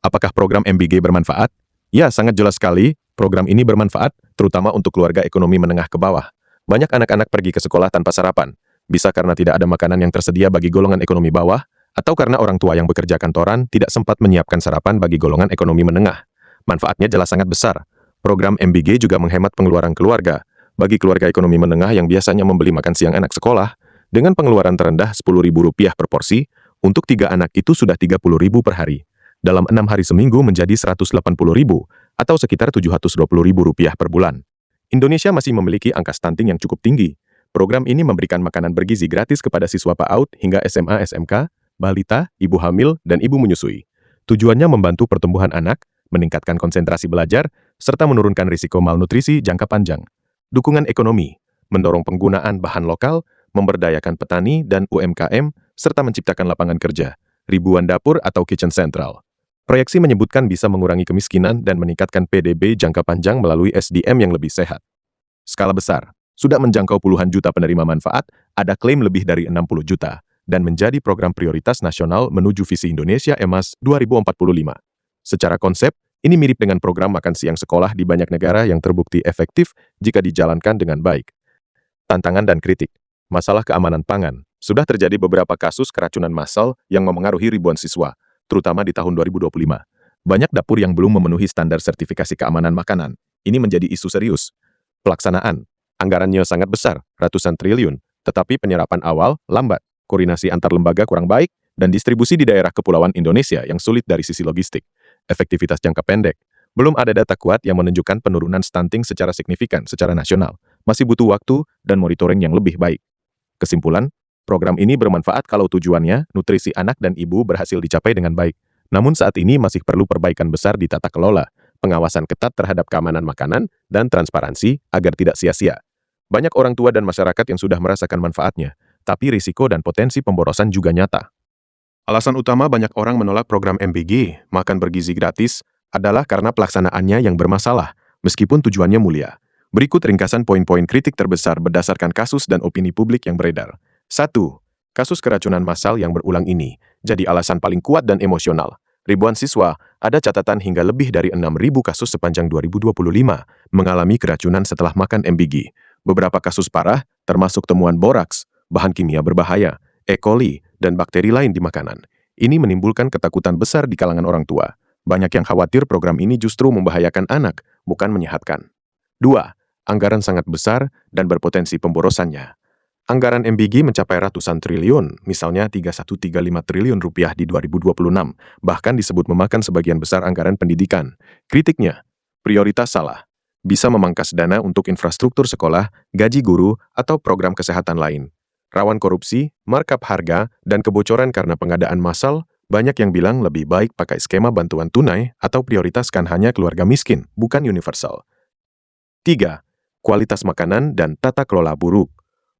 Apakah program MBG bermanfaat? Ya, sangat jelas sekali. Program ini bermanfaat, terutama untuk keluarga ekonomi menengah ke bawah. Banyak anak-anak pergi ke sekolah tanpa sarapan. Bisa karena tidak ada makanan yang tersedia bagi golongan ekonomi bawah, atau karena orang tua yang bekerja kantoran tidak sempat menyiapkan sarapan bagi golongan ekonomi menengah. Manfaatnya jelas sangat besar. Program MBG juga menghemat pengeluaran keluarga. Bagi keluarga ekonomi menengah yang biasanya membeli makan siang anak sekolah, dengan pengeluaran terendah Rp10.000 per porsi, untuk 3 anak itu sudah Rp30.000 per hari. Dalam 6 hari seminggu menjadi Rp180.000 atau sekitar Rp720.000 per bulan. Indonesia masih memiliki angka stunting yang cukup tinggi. Program ini memberikan makanan bergizi gratis kepada siswa PAUD hingga SMA SMK, balita, ibu hamil, dan ibu menyusui. Tujuannya membantu pertumbuhan anak, meningkatkan konsentrasi belajar, serta menurunkan risiko malnutrisi jangka panjang. Dukungan ekonomi, mendorong penggunaan bahan lokal, memberdayakan petani dan UMKM, serta menciptakan lapangan kerja, ribuan dapur atau kitchen central. Proyeksi menyebutkan bisa mengurangi kemiskinan dan meningkatkan PDB jangka panjang melalui SDM yang lebih sehat. Skala besar, sudah menjangkau puluhan juta penerima manfaat, ada klaim lebih dari 60 juta, dan menjadi program prioritas nasional menuju visi Indonesia Emas 2045. Secara konsep, ini mirip dengan program makan siang sekolah di banyak negara yang terbukti efektif jika dijalankan dengan baik. Tantangan dan kritik. Masalah keamanan pangan. Sudah terjadi beberapa kasus keracunan massal yang memengaruhi ribuan siswa, terutama di tahun 2025. Banyak dapur yang belum memenuhi standar sertifikasi keamanan makanan. Ini menjadi isu serius. Pelaksanaan. Anggarannya sangat besar, ratusan triliun, tetapi penyerapan awal lambat, koordinasi antar lembaga kurang baik, dan distribusi di daerah kepulauan Indonesia yang sulit dari sisi logistik. Efektivitas jangka pendek. Belum ada data kuat yang menunjukkan penurunan stunting secara signifikan secara nasional. Masih butuh waktu dan monitoring yang lebih baik. Kesimpulan, program ini bermanfaat kalau tujuannya, nutrisi anak dan ibu berhasil dicapai dengan baik. Namun saat ini masih perlu perbaikan besar di tata kelola, pengawasan ketat terhadap keamanan makanan, dan transparansi agar tidak sia-sia. Banyak orang tua dan masyarakat yang sudah merasakan manfaatnya, tapi risiko dan potensi pemborosan juga nyata. Alasan utama banyak orang menolak program MBG, makan bergizi gratis, adalah karena pelaksanaannya yang bermasalah, meskipun tujuannya mulia. Berikut ringkasan poin-poin kritik terbesar berdasarkan kasus dan opini publik yang beredar. 1. Kasus keracunan massal yang berulang ini jadi alasan paling kuat dan emosional. Ribuan siswa, ada catatan hingga lebih dari 6.000 kasus sepanjang 2025 mengalami keracunan setelah makan MBG. Beberapa kasus parah, termasuk temuan boraks, bahan kimia berbahaya, E. coli, dan bakteri lain di makanan. Ini menimbulkan ketakutan besar di kalangan orang tua. Banyak yang khawatir program ini justru membahayakan anak, bukan menyehatkan. 2. Anggaran sangat besar dan berpotensi pemborosannya. Anggaran MBG mencapai ratusan triliun, misalnya Rp3135 triliun di 2026, bahkan disebut memakan sebagian besar anggaran pendidikan. Kritiknya, prioritas salah. Bisa memangkas dana untuk infrastruktur sekolah, gaji guru, atau program kesehatan lain. Rawan korupsi, markup harga, dan kebocoran karena pengadaan massal, banyak yang bilang lebih baik pakai skema bantuan tunai atau prioritaskan hanya keluarga miskin, bukan universal. 3. Kualitas makanan dan tata kelola buruk.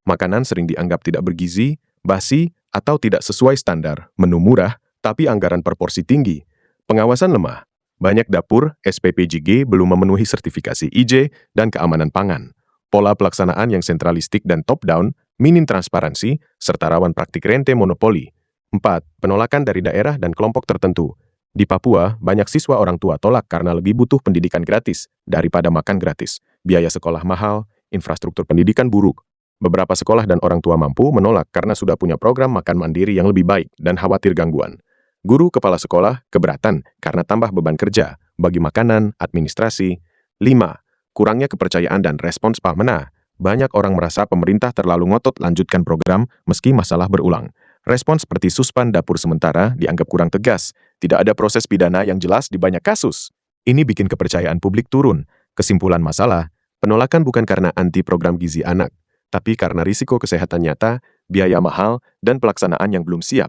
Makanan sering dianggap tidak bergizi, basi, atau tidak sesuai standar, menu murah, tapi anggaran per porsi tinggi. Pengawasan lemah. Banyak dapur SPPJG belum memenuhi sertifikasi IJ dan keamanan pangan. Pola pelaksanaan yang sentralistik dan top-down, minim transparansi, serta rawan praktik rente monopoli. 4. Penolakan dari daerah dan kelompok tertentu. Di Papua, banyak siswa orang tua tolak karena lebih butuh pendidikan gratis daripada makan gratis. Biaya sekolah mahal, infrastruktur pendidikan buruk. Beberapa sekolah dan orang tua mampu menolak karena sudah punya program makan mandiri yang lebih baik dan khawatir gangguan. Guru kepala sekolah keberatan karena tambah beban kerja bagi makanan, administrasi. 5. Kurangnya kepercayaan dan respons pamena. Banyak orang merasa pemerintah terlalu ngotot lanjutkan program meski masalah berulang. Respons seperti suspan dapur sementara dianggap kurang tegas. Tidak ada proses pidana yang jelas di banyak kasus. Ini bikin kepercayaan publik turun. Kesimpulan masalah, penolakan bukan karena anti program gizi anak, tapi karena risiko kesehatan nyata, biaya mahal, dan pelaksanaan yang belum siap.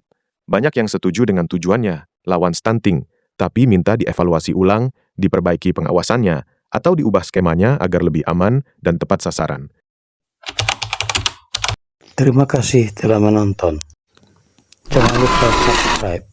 Banyak yang setuju dengan tujuannya, lawan stunting, tapi minta dievaluasi ulang, diperbaiki pengawasannya, atau diubah skemanya agar lebih aman dan tepat sasaran. Terima kasih telah menonton. Jangan lupa subscribe